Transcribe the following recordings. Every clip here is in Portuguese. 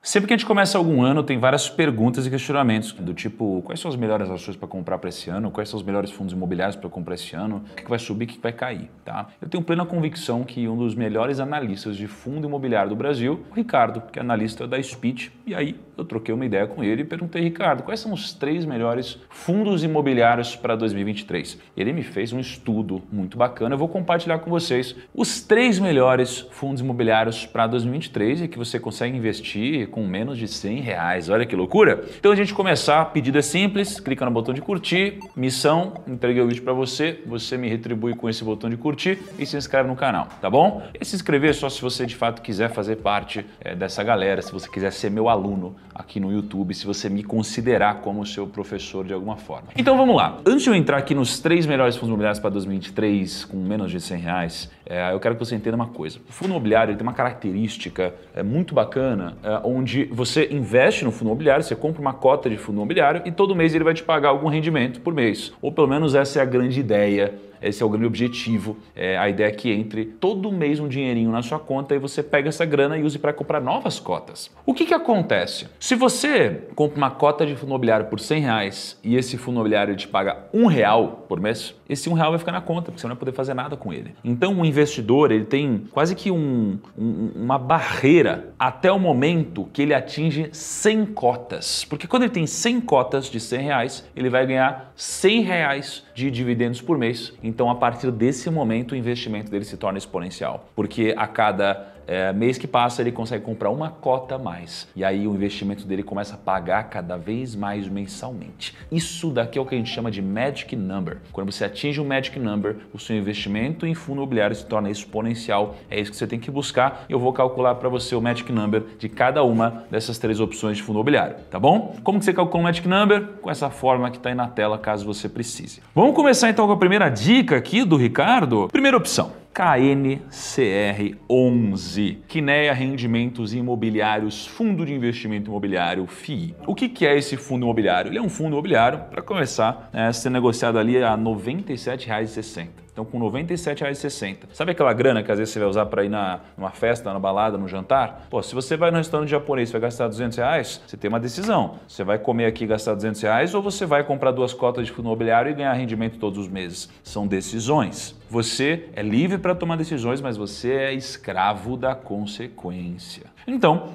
Sempre que a gente começa algum ano, tem várias perguntas e questionamentos do tipo, quais são as melhores ações para comprar para esse ano? Quais são os melhores fundos imobiliários para comprar esse ano? O que vai subir, o que vai cair, tá? Eu tenho plena convicção que um dos melhores analistas de fundo imobiliário do Brasil, o Ricardo, que é analista da Speech, e aí eu troquei uma ideia com ele e perguntei, Ricardo, quais são os 3 melhores fundos imobiliários para 2023? Ele me fez um estudo muito bacana, eu vou compartilhar com vocês os 3 melhores fundos imobiliários para 2023 e que você consegue investir com menos de R$100. Olha que loucura! Então, a gente começar, pedido é simples, clica no botão de curtir, missão, entreguei o vídeo para você, você me retribui com esse botão de curtir e se inscreve no canal, tá bom? E se inscrever só se você de fato quiser fazer parte dessa galera, se você quiser ser meu aluno aqui no YouTube, se você me considerar como seu professor de alguma forma. Então, vamos lá. Antes de eu entrar aqui nos 3 melhores fundos imobiliários para 2023 com menos de R$100, eu quero que você entenda uma coisa. O fundo imobiliário tem uma característica muito bacana, onde você investe no fundo imobiliário, você compra uma cota de fundo imobiliário e todo mês ele vai te pagar algum rendimento por mês. Ou pelo menos essa é a grande ideia. Esse é o grande objetivo. A ideia é que entre todo mês um dinheirinho na sua conta e você pega essa grana e use para comprar novas cotas. O que acontece? Se você compra uma cota de fundo imobiliário por R$100 e esse fundo imobiliário te paga R$1 por mês, esse R$1 vai ficar na conta, porque você não vai poder fazer nada com ele. Então o investidor ele tem quase que uma barreira até o momento que ele atinge 100 cotas. Porque quando ele tem 100 cotas de R$100, ele vai ganhar R$100 de dividendos por mês. Então, a partir desse momento, o investimento dele se torna exponencial, porque a cada mês que passa, ele consegue comprar uma cota a mais. E aí o investimento dele começa a pagar cada vez mais mensalmente. Isso daqui é o que a gente chama de Magic Number. Quando você atinge um Magic Number, o seu investimento em fundo imobiliário se torna exponencial. É isso que você tem que buscar. Eu vou calcular para você o Magic Number de cada uma dessas 3 opções de fundo imobiliário, tá bom? Como que você calcula o Magic Number? Com essa forma que está aí na tela, caso você precise. Vamos começar então com a primeira dica aqui do Ricardo. Primeira opção. KNCR11, Kinea Rendimentos Imobiliários, Fundo de Investimento Imobiliário, FII. O que é esse fundo imobiliário? Ele é um fundo imobiliário, para começar, sendo negociado ali a R$ 97,60. Então, com R$ 97,60. Sabe aquela grana que às vezes você vai usar para ir numa festa, na balada, no jantar? Pô, se você vai no restaurante japonês e vai gastar R$200, você tem uma decisão. Você vai comer aqui e gastar R$200 ou você vai comprar 2 cotas de fundo imobiliário e ganhar rendimento todos os meses? São decisões. Você é livre para tomar decisões, mas você é escravo da consequência. Então,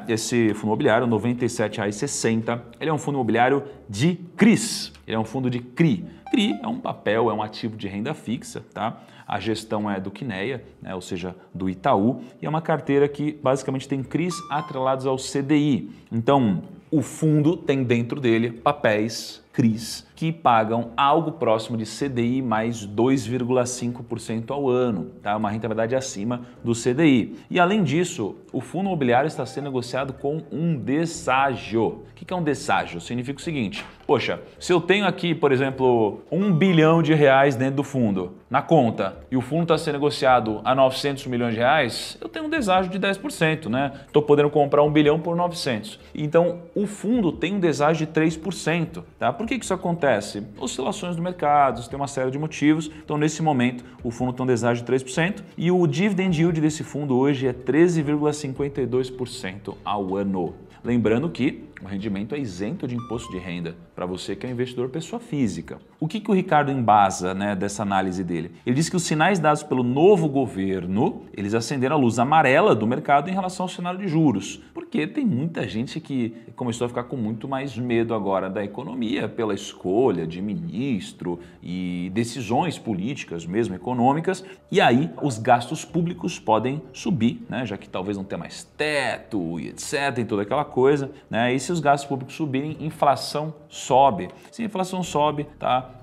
esse fundo imobiliário, R$ 97,60, ele é um fundo imobiliário de CRIs. Ele é um fundo de CRI. CRI é um papel, é um ativo de renda fixa, tá? A gestão é do Kinea, ou seja, do Itaú, e é uma carteira que basicamente tem CRIs atrelados ao CDI. Então, o fundo tem dentro dele papéis CRIs que pagam algo próximo de CDI mais 2,5% ao ano, tá? Uma rentabilidade acima do CDI. E além disso, o fundo imobiliário está sendo negociado com um desságio. O que é um desságio? Significa o seguinte, poxa, se eu tenho aqui, por exemplo, R$1 bilhão dentro do fundo, na conta, e o fundo está sendo negociado a 900 milhões de reais, eu tenho um deságio de 10%, né? Estou podendo comprar 1 bilhão por 900. Então, o fundo tem um deságio de 3%, tá? Por que isso acontece? Oscilações do mercado, tem uma série de motivos. Então, nesse momento, o fundo tem um deságio de 3% e o dividend yield desse fundo hoje é 13,52% ao ano. Lembrando que o rendimento é isento de imposto de renda para você que é um investidor pessoa física. O que o Ricardo embasa dessa análise dele? Ele diz que os sinais dados pelo novo governo, eles acenderam a luz amarela do mercado em relação ao cenário de juros. Porque tem muita gente que começou a ficar com muito mais medo agora da economia pela escolha de ministro e decisões políticas, mesmo econômicas. E aí os gastos públicos podem subir, já que talvez não tenha mais teto e etc. e toda aquela coisa. E se os gastos públicos subirem, inflação sobe. Se a inflação sobe,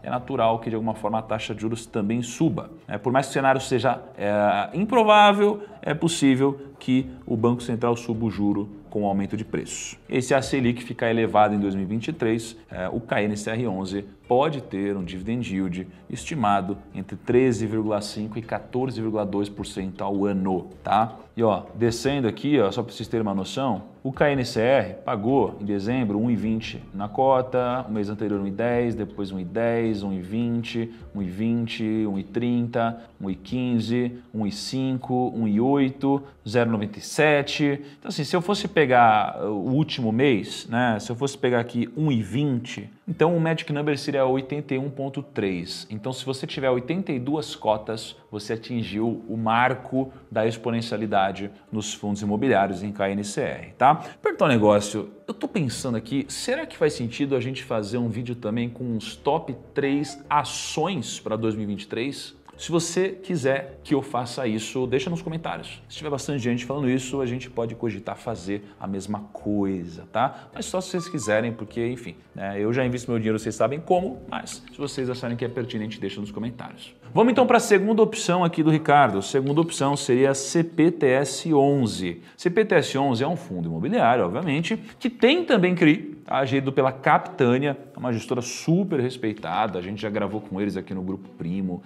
é natural que de alguma forma a taxa de juros também suba. Por mais que o cenário seja improvável, é possível que o Banco Central suba o juro com o aumento de preços. E se a Selic ficar elevada em 2023, o KNCR11 pode ter um dividend yield estimado entre 13,5% e 14,2% ao ano, tá? E ó, descendo aqui, ó, só para vocês terem uma noção, o KNCR pagou em dezembro 1,20 na cota, o mês anterior 1,10, depois 1,10, 1,20, 1,20, 1,30, 1,15, 1,5, 1,8, 0,97. Então assim, se eu fosse pegar o último mês, né, se eu fosse pegar aqui 1,20, então o Magic Number seria 81,3. Então se você tiver 82 cotas, você atingiu o marco da exponencialidade nos fundos imobiliários em KNCR, tá? Perguntar um negócio, eu tô pensando aqui, será que faz sentido a gente fazer um vídeo também com os top 3 ações para 2023? Se você quiser que eu faça isso, deixa nos comentários. Se tiver bastante gente falando isso, a gente pode cogitar fazer a mesma coisa, tá? Mas só se vocês quiserem, porque, enfim, né, eu já invisto meu dinheiro, vocês sabem como, mas se vocês acharem que é pertinente, deixa nos comentários. Vamos então para a segunda opção aqui do Ricardo. A segunda opção seria CPTS11. CPTS11 é um fundo imobiliário, obviamente, que tem também CRI, tá? Gerido pela Capitânia, é uma gestora super respeitada, a gente já gravou com eles aqui no Grupo Primo,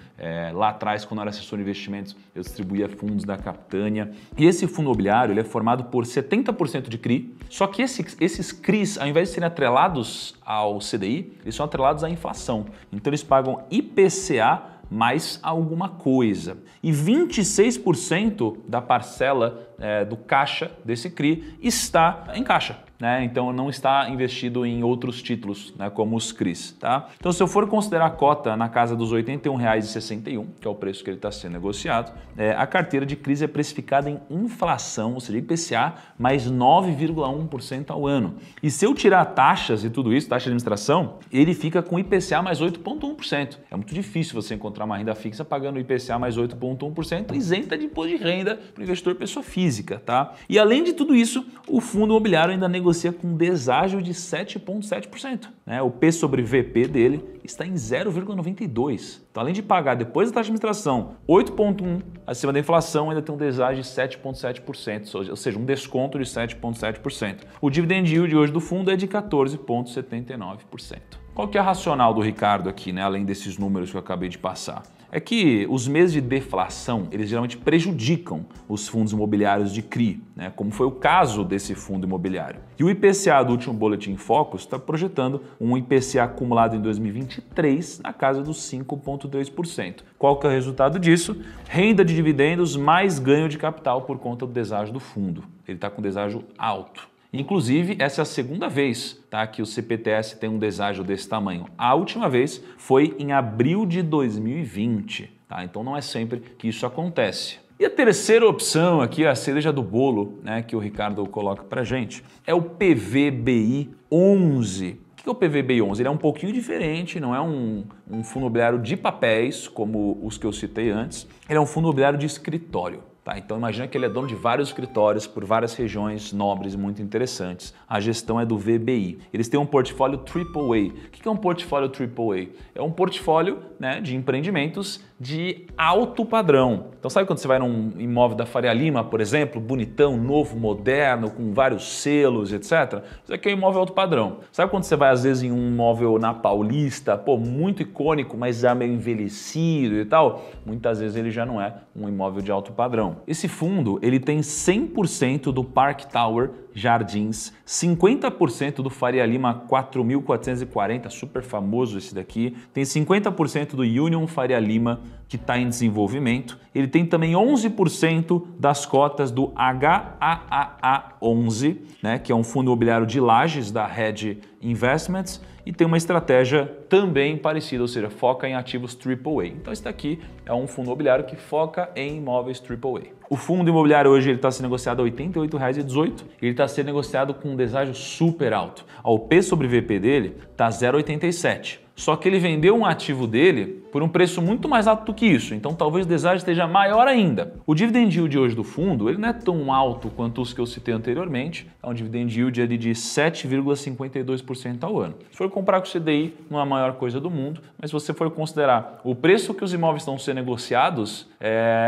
lá atrás, quando eu era assessor de investimentos, eu distribuía fundos da Capitânia. E esse fundo imobiliário ele é formado por 70% de CRI, só que esses CRIs, ao invés de serem atrelados ao CDI, eles são atrelados à inflação. Então eles pagam IPCA mais alguma coisa. E 26% da parcela do caixa desse CRI está em caixa, né? Então não está investido em outros títulos, né, como os CRIs, tá? Então se eu for considerar a cota na casa dos R$ 81,61, que é o preço que ele está sendo negociado, a carteira de CRIs é precificada em inflação, ou seja, IPCA mais 9,1% ao ano. E se eu tirar taxas e tudo isso, taxa de administração, ele fica com IPCA mais 8,1%. É muito difícil você encontrar uma renda fixa pagando IPCA mais 8,1% isenta de imposto de renda para o investidor pessoa física, tá? E além de tudo isso, o fundo imobiliário ainda negocia com deságio de 7,7%, né? O P sobre VP dele está em 0,92. Então, além de pagar depois da taxa de administração 8,1% acima da inflação, ainda tem um deságio de 7,7%, ou seja, um desconto de 7,7%. O dividend yield hoje do fundo é de 14,79%. Qual que é a racional do Ricardo aqui, né, além desses números que eu acabei de passar? É que os meses de deflação, eles geralmente prejudicam os fundos imobiliários de CRI, né, como foi o caso desse fundo imobiliário. E o IPCA do último Boletim Focus está projetando um IPCA acumulado em 2023 na casa dos 5,3%. Qual que é o resultado disso? Renda de dividendos mais ganho de capital por conta do deságio do fundo. Ele está com deságio alto. Inclusive, essa é a segunda vez, tá, que o CPTS tem um deságio desse tamanho. A última vez foi em abril de 2020. Tá? Então não é sempre que isso acontece. E a terceira opção aqui, a cereja do bolo, né, que o Ricardo coloca pra gente, é o PVBI 11. O que é o PVBI 11? Ele é um pouquinho diferente, não é um fundo imobiliário de papéis, como os que eu citei antes. Ele é um fundo imobiliário de escritório. Tá, então imagina que ele é dono de vários escritórios por várias regiões nobres muito interessantes. A gestão é do VBI. Eles têm um portfólio AAA. O que é um portfólio AAA? É um portfólio, né, de empreendimentos de alto padrão. Então sabe quando você vai num imóvel da Faria Lima, por exemplo, bonitão, novo, moderno, com vários selos, etc. Isso aqui é um imóvel alto padrão. Sabe quando você vai às vezes em um imóvel na Paulista, pô, muito icônico, mas já meio envelhecido e tal? Muitas vezes ele já não é um imóvel de alto padrão. Esse fundo, ele tem 100% do Park Tower Jardins, 50% do Faria Lima 4440, super famoso esse daqui, tem 50% do Union Faria Lima, que está em desenvolvimento. Ele tem também 11% das cotas do HAAA11, né, que é um fundo imobiliário de Lajes da Red Investments, e tem uma estratégia também parecida, ou seja, foca em ativos AAA. Então esse daqui é um fundo imobiliário que foca em imóveis AAA. O fundo imobiliário hoje está sendo negociado a R$ 88,18, ele está sendo negociado com um deságio super alto. O P sobre VP dele está 0,87. Só que ele vendeu um ativo dele por um preço muito mais alto do que isso, então talvez o deságio esteja maior ainda. O dividend yield hoje do fundo, ele não é tão alto quanto os que eu citei anteriormente, é um dividend yield ali de 7,52% ao ano. Se for comparar com o CDI, não é a maior coisa do mundo, mas se você for considerar o preço que os imóveis estão sendo negociados,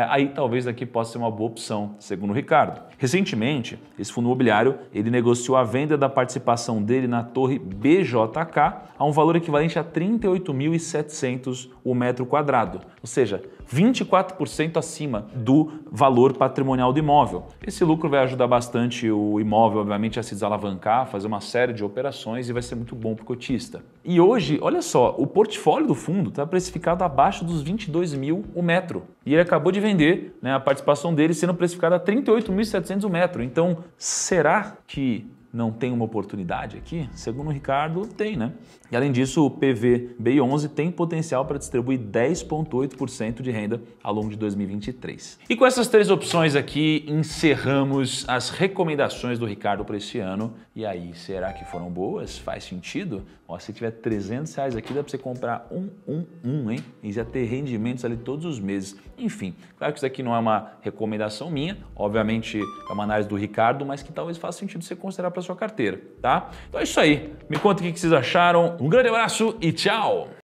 aí talvez daqui possa ser uma boa opção, segundo o Ricardo. Recentemente, esse fundo imobiliário, ele negociou a venda da participação dele na torre BJK a um valor equivalente a 38.700 o metro quadrado, ou seja, 24% acima do valor patrimonial do imóvel. Esse lucro vai ajudar bastante o imóvel, obviamente, a se desalavancar, fazer uma série de operações e vai ser muito bom para o cotista. E hoje, olha só, o portfólio do fundo está precificado abaixo dos 22 mil o metro. E ele acabou de vender, né, a participação dele sendo precificada a 38.700 o metro. Então, será que não tem uma oportunidade aqui? Segundo o Ricardo, tem, né? E além disso, o PVBI11 tem potencial para distribuir 10,8% de renda ao longo de 2023. E com essas três opções aqui, encerramos as recomendações do Ricardo para esse ano. E aí, será que foram boas? Faz sentido? Ó, se tiver R$300 aqui, dá para você comprar hein? E já ter rendimentos ali todos os meses. Enfim, claro que isso aqui não é uma recomendação minha, obviamente é uma análise do Ricardo, mas que talvez faça sentido você considerar para sua carteira, tá? Então é isso aí. Me conta o que vocês acharam. Um grande abraço e tchau!